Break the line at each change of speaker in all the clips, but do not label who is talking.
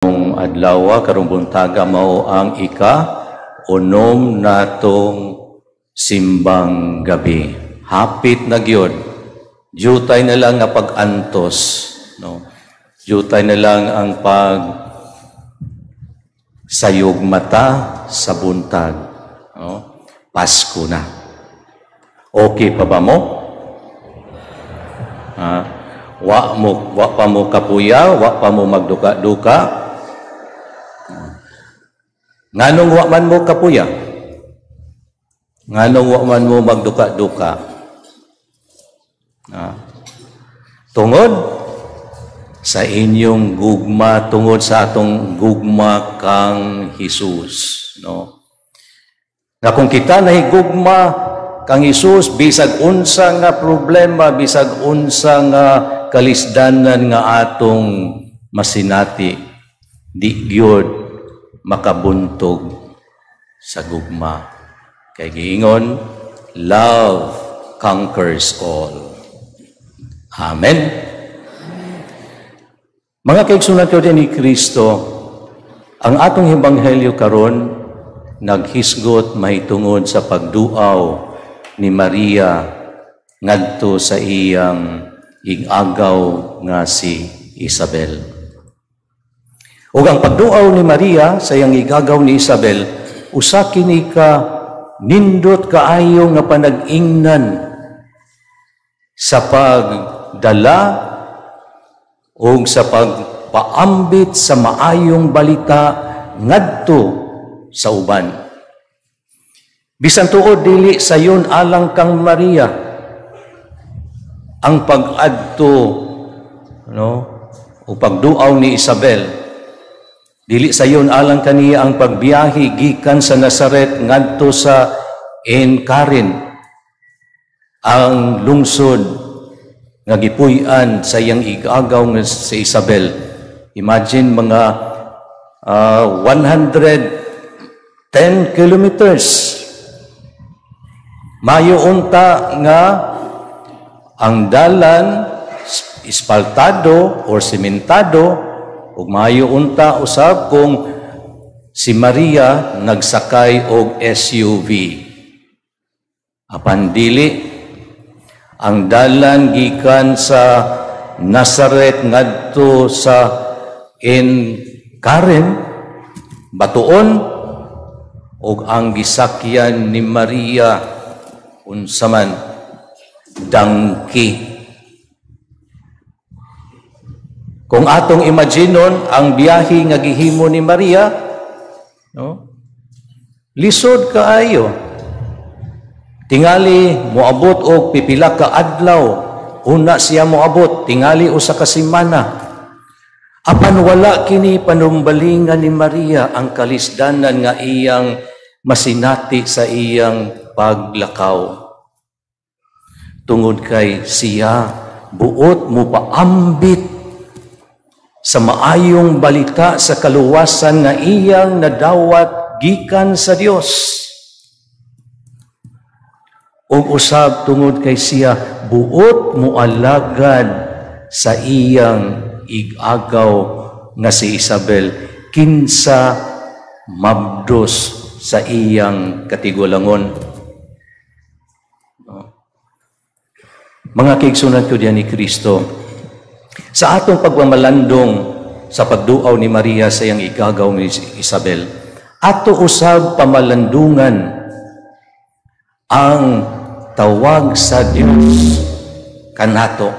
Adlaw karong buntaga mao ang ika-unom natong simbang gabi. Hapit na gyud. Jutay na lang nga pag-antos, no. Jutay na lang ang sayog mata sa buntag, no. Pasko na. Okay pa ba mo? Wa pa mo kapuya, wa pa mo magduka-duka. Nganong wa man mo kapuya? Nganong wa man mo magduka-duka? Tungod sa inyong gugma, tungod sa atong gugma kang Hesus, no? Na kung kita nahigugma kang Hesus, bisag unsa nga problema, bisag unsa nga kalisdanan nga atong masinati, di gyud makabuntog sa gugma. Kay giingon, love conquers all. Amen. Mga kaigsunan ko din ni Kristo, ang atong ebanghelyo karon naghisgot mahitungod sa pagduaw ni Maria ngadto sa iyang ig-agaw nga si Isabel. Ug ang pagduaw ni Maria sa iyang igagaw ni Isabel, usa kini ka nindot kaayo nga panag-ingnan sa pagdala o sa pagpaambit sa maayong balita ngadto sa uban. Bisan tuod dili sayon alang kang Maria ang pag-adto, no, o pagduaw ni Isabel. Dili sayon alang kaniya ang pagbiyahe gikan sa Nazaret ngadto sa En-Karin, ang lungsod nga gipuy-an sa iyang igagaw nga si Isabel. Imagine mga 110 kilometers. Mayo unta nga ang dalan ispaltado or sementado, ug maayo unta usab kung si Maria nagsakay og SUV. Apan dili ang dalan gikan sa Nazaret ngadto sa En-Karin batuon, ug ang gisakyan ni Maria unsa man dangki. Kung atong imaginon ang biyahe nga gihimo ni Maria, no? Lisod kaayo. Tingali moabot og pipila ka adlaw, una siya moabot, tingali usa ka semana. Apan wala kini panumbalingan ni Maria ang kalisdanan nga iyang masinati sa iyang paglakaw. Tungod kay siya buot mo paambit sa maayong balita sa kaluwasan nga iyang nadawat gikan sa Dios. Ug usab tungod kay siya buot moalagad sa iyang ig-agaw nga si Isabel kinsa mabdos sa iyang katigulangon. Mga kaigsunan ko diyan ni Kristo, sa atong pagmamalandong sa pagduaw ni Maria sa iyang igagaw ni Isabel, ato usab pamalandungan ang tawag sa Dios kanato,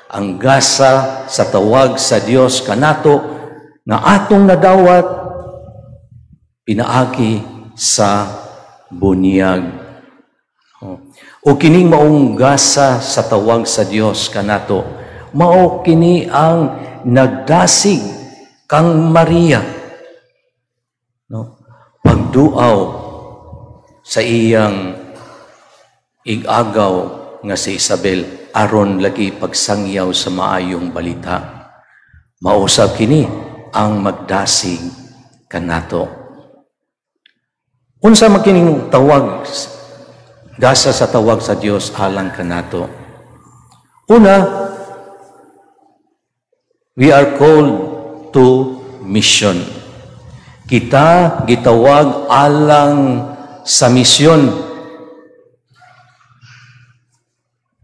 ang gasa sa tawag sa Dios kanato nga atong nadawat pinaagi sa bunyag. O kining maong gasa sa tawag sa Dios kanato, mao kini ang nagdasig kang Maria, no, pagduaw sa iyang ig-agaw nga si Isabel aron lagi pagsangyaw sa maayong balita. Mausab kini ang magdasig kanato. Unsa man kining tawag, gasa sa tawag sa Dios alang kanato? Una, we are called to mission. Kita gitawag alang sa misyon.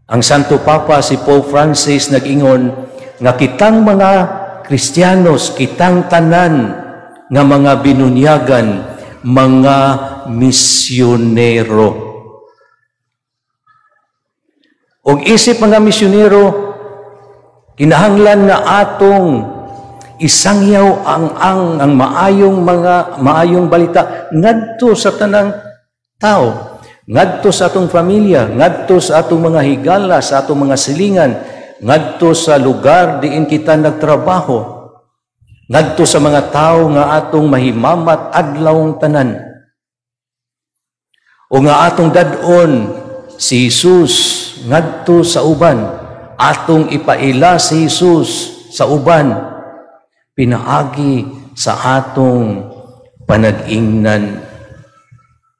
Ang Santo Papa si Pope Francis nag-ingon nga kitang mga Kristiyanos, kitang tanan nga mga binunyagan, mga misyonero. Og isip mga misyonero, kinahanglan nga atong isangyaw ang maayong balita ngadto sa tanang tao, ngadto sa atong pamilya, ngadto sa atong mga higala, sa atong mga silingan, ngadto sa lugar diin kita nagtrabaho, ngadto sa mga tao nga atong mahimamat adlawng tanan. O nga atong dadon si Jesus ngadto sa uban, atong ipaila si Jesus sa uban, pinaagi sa atong panag-ingnan,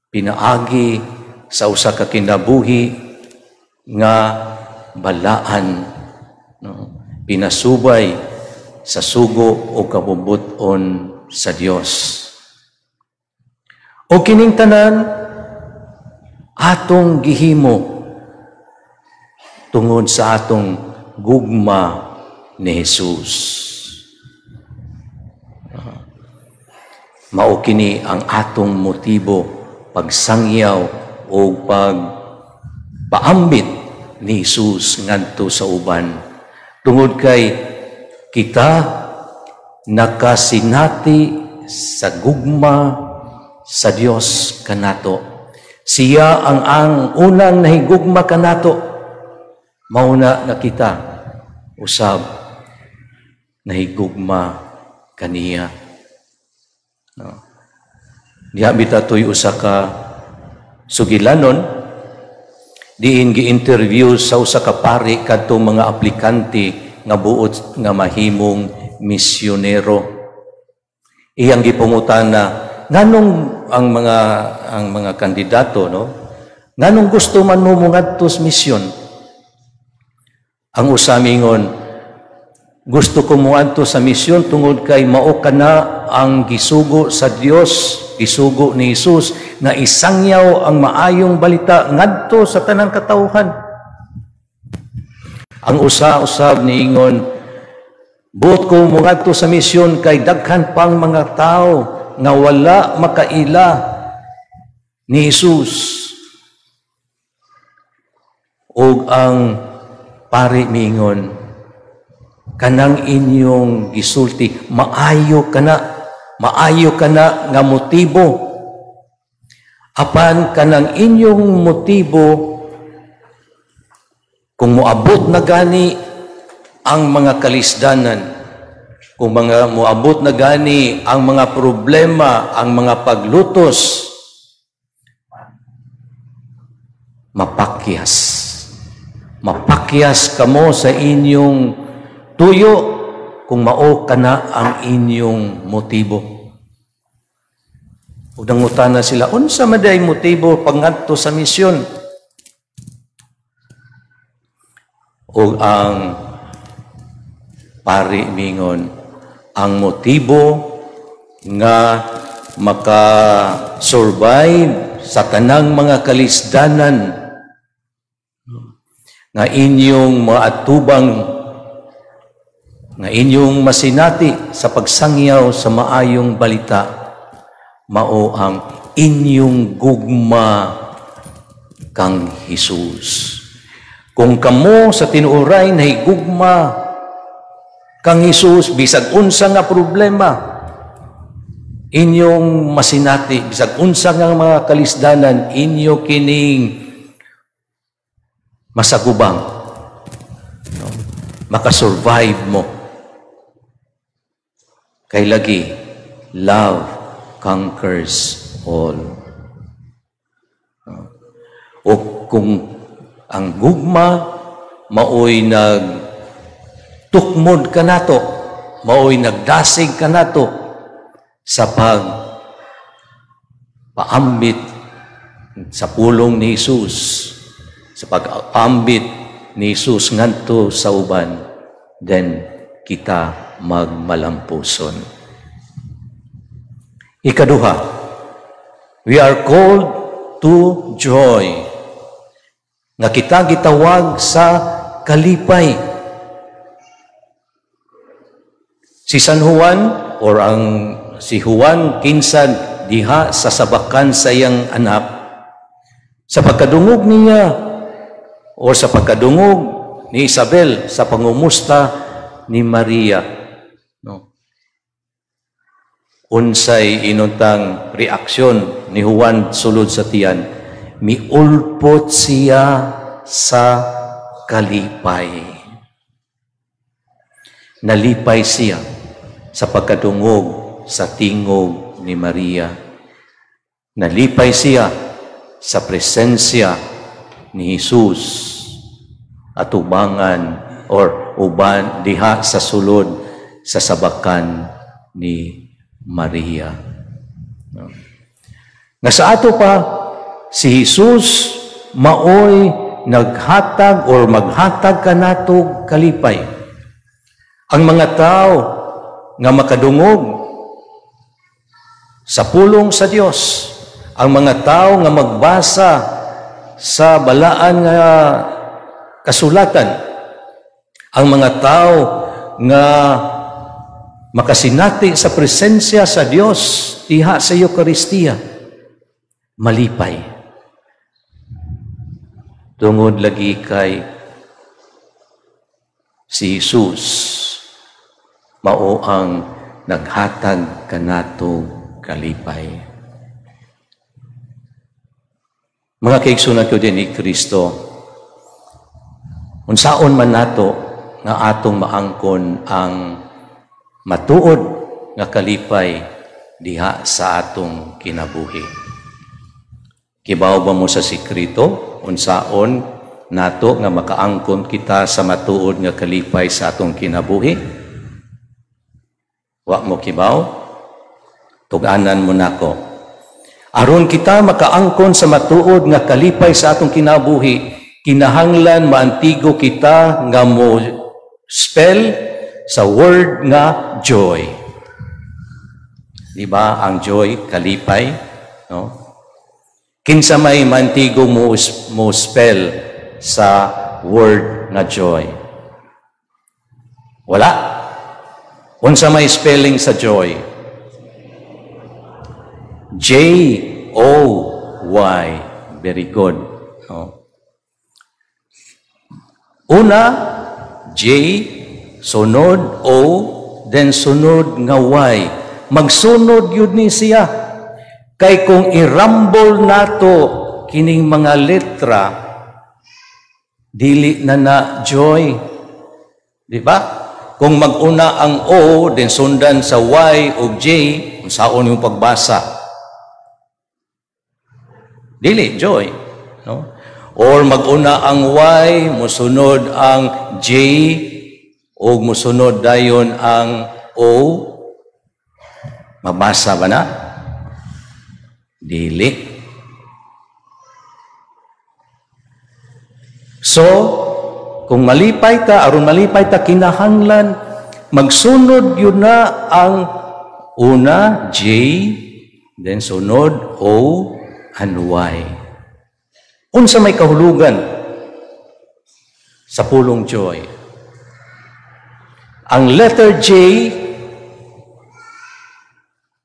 pinaagi sa usa ka kinabuhi nga balaan, no? Pinasubay sa sugo o kabubuton sa Dios. O kining tanan atong gihimo tungod sa atong gugma ni Jesus. Mao kini ang atong motibo pagsangyaw o pagpaambit ni Jesus ngadto sa uban. Tungod kay kita nakasinati sa gugma sa Dios kanato. Siya ang unang nahigugma kanato. Mauna na kita usab nahigugma kaniya. No. Diha bitatoy usa ka sugilanon diin gi-interview sa usa ka pari kadtong mga aplikante nga buot nga mahimong misyonero. Iyang gipangutana nganong ang mga kandidato, no? Nganong gusto man mo ngadto sa misyon? Ang usa mingon, gusto ko moadto sa misyon tungod kay mao kana ang gisugo sa Dios, gisugo ni Jesus na isangyaw ang maayong balita ngadto sa tanang katawhan. Ang usa-usab niingon, buot ko moadto sa misyon kay daghan pang mga tao nga wala makaila ni Jesus. Og ang pari miingon, kanang inyong gisulti, maayo kana nga motibo. Apan kanang inyong motibo, kung moabot na gani ang mga kalisdanan, kung moabot na gani ang mga problema, ang mga paglutos, mapakyas kamo sa inyong tuyo kung mao kana ang inyong motibo. Ug nangutana sila, unsa maday motibo pangadto sa misyon? Ug ang pari mingon, ang motibo nga maka-survive sa tanang mga kalisdanan nga inyong maatubang, nga inyong masinati sa pagsangyaw sa maayong balita, mao ang inyong gugma kang Jesus. Kung kamo sa tinuoray na higugma kang Jesus, bisag unsa nga problema inyong masinati, bisag unsa nga mga kalisdanan, inyo kining masagubang, no? Makasurvive mo. Kay lagi, love conquers all. O kung ang gugma maoy nagtukmod ka nato, maoy nagdasig ka nato sa pagpaambit sa pulong ni Jesus, sa pag-ambit ni Jesus ngadto sa uban, then kita magmalampuson. Ikaduha, we are called to joy. Nga kita gitawag sa kalipay. Si San Juan, or si Juan kinsa diha sa sabakan sa iyang anak, sa pagkadungog niya, o sa pagkadungog ni Isabel, sa pangumusta ni Maria, no? Unsay inuntang reaksyon ni Juan sulod sa tiyan, miulpot siya sa kalipay. Nalipay siya sa pagkadungog sa tingog ni Maria. Nalipay siya sa presensya ni Jesus at ubangan or uban diha sa sulod sa sabakan ni Maria. Nga sa ato pa, si Jesus maoy naghatag or maghatag kanatog kalipay. Ang mga tao nga makadungog sa pulong sa Dios, ang mga tao nga magbasa sa balaan nga kasulatan, ang mga tao nga makasinati sa presensya sa Dios diha sa Eucharistia, malipay. Tungod lagi kay si Jesus mao ang naghatag kanato kalipay. Mga kaigsunan ko din ni Kristo, unsaon man nato nga atong maangkon ang matuod nga kalipay diha sa atong kinabuhi. Kibaw ba mo sa sikreto unsaon nato nga makaangkon kita sa matuod nga kalipay sa atong kinabuhi? Wa mo kibaw? Tug-anan mo nako. Aron kita makaangkon sa matuod nga kalipay sa atong kinabuhi, kinahanglan maantigo kita nga mo spell sa word nga joy. Diba ang joy, kalipay? No? Kinsa may mantigo mo spell sa word nga joy? Wala. Unsa may spelling sa joy? J-O-Y. Very good. No? Una, J, sunod O, then sunod nga Y. Magsunod yun ni siya. Kay kung irambol nato kining mga letra, dili na joy. Di ba? Kung maguna ang O, then sundan sa Y o J, kung saan yung pagbasa. Dili, joy. No? Or maguna ang Y, musunod ang J, o musunod dayon ang O, mabasa ba na? Dili. So, kung malipay ta, aron malipay ta, kinahanglan, magsunod yun na ang una, J, then sunod, O, and Y. Unsa may kahulugan sa pulong joy? Ang letter J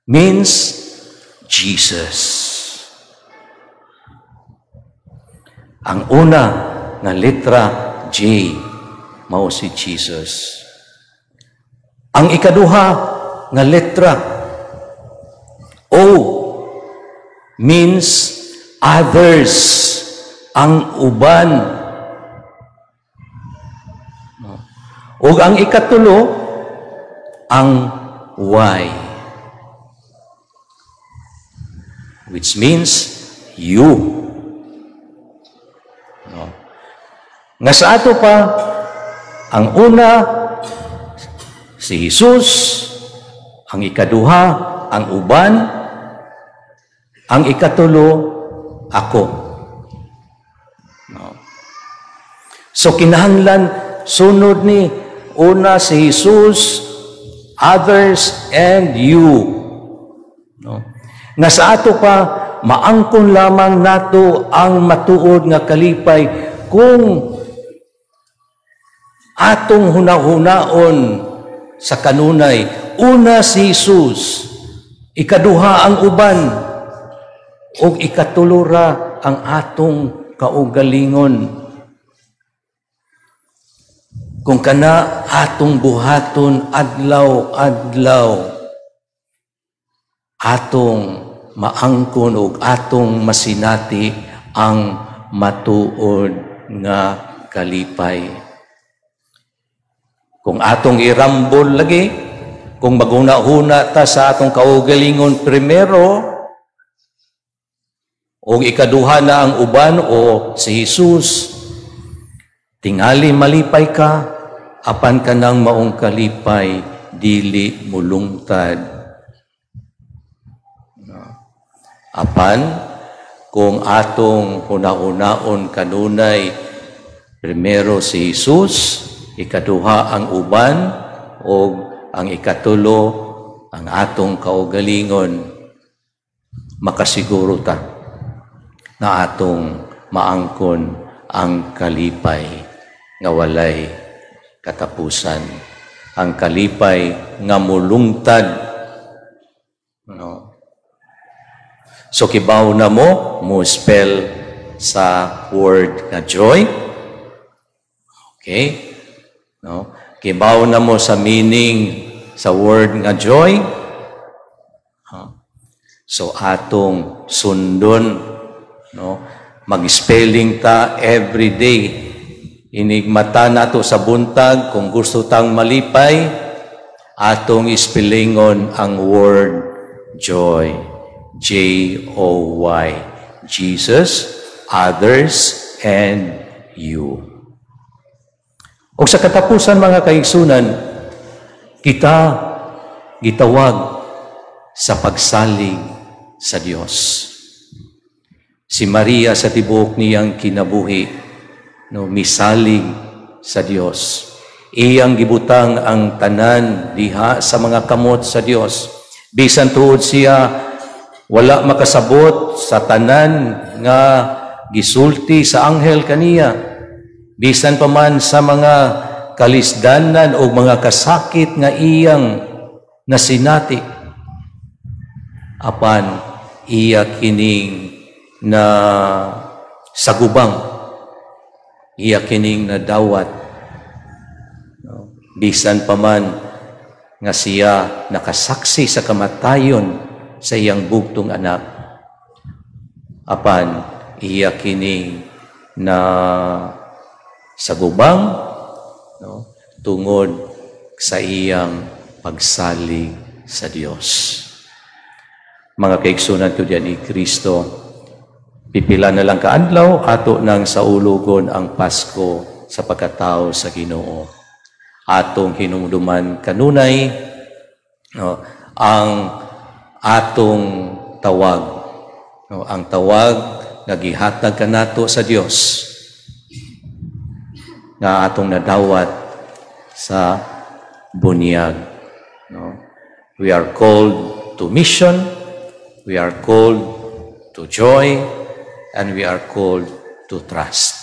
means Jesus. Ang una na letra J mao si Jesus. Ang ikaduha nga letra O means others, ang uban. O ang ikatulo, ang Y, which means you. No. Nga sa ato pa, ang una, si Jesus, ang ikaduha, ang uban, ang ikatulo, ako. No. So kinahanglan, sunod ni una si Jesus, others, and you. No? Nga sa ato pa, maangkon lamang nato ang matuod nga kalipay kung atong hunahunaon sa kanunay. Una si Jesus, ikaduha ang uban, o ikatulura ang atong kaugalingon. Kung kana atong buhaton adlaw-adlaw, atong maangkon o atong masinati ang matuod nga kalipay. Kung atong irambol lagi, kung maguna-huna ta sa atong kaugalingon primero, o ikaduha na ang uban o si Jesus, tingali malipay ka, apan ka ng maong kalipay, dili mulungtad. Apan, kung atong hunahunaon kanunay, primero si Jesus, ikaduha ang uban, o ang ikatulo, ang atong kaugalingon, makasiguro ta na atong maangkon ang kalipay nga walay katapusan. Ang kalipay nga mulungtad. No? So kibaw na mo spell sa word nga joy. Okay? No? Kibaw na mo sa meaning sa word nga joy. So atong sundon, no? Mag-spelling ta every day. Inigmata nato sa buntag kung gusto tang malipay, atong spellingon ang word joy. J-O-Y. Jesus, others, and you. O sa katapusan mga kaigsunan, kita gitawag sa pagsalig sa Diyos. Si Maria sa tibuok niyang kinabuhi, no, misalig sa Diyos. Iyang gibutang ang tanan diha sa mga kamot sa Diyos. Bisan tuod siya, wala makasabot sa tanan nga gisulti sa anghel kaniya. Bisan pa man sa mga kalisdanan o mga kasakit nga iyang nasinati. Apan, iya kining na sagubang, iya kining na dawat. No? Bisan pa man nga siya nakasaksi sa kamatayon sa iyang bugtong anak. Apan, iya kining na sagubang, no? Tungod sa iyang pagsalig sa Diyos. Mga kaigsunan ko diyan ni Kristo, pipila na lang kaadlaw, ato nang saulugon ang Pasko sa pagkatao sa Ginoo. Atong hinumduman kanunay, no, ang atong tawag. No, ang tawag nga gihatag kanato sa Dios, nga atong nadawat sa bunyag. No? We are called to mission, we are called to joy, and we are called to trust.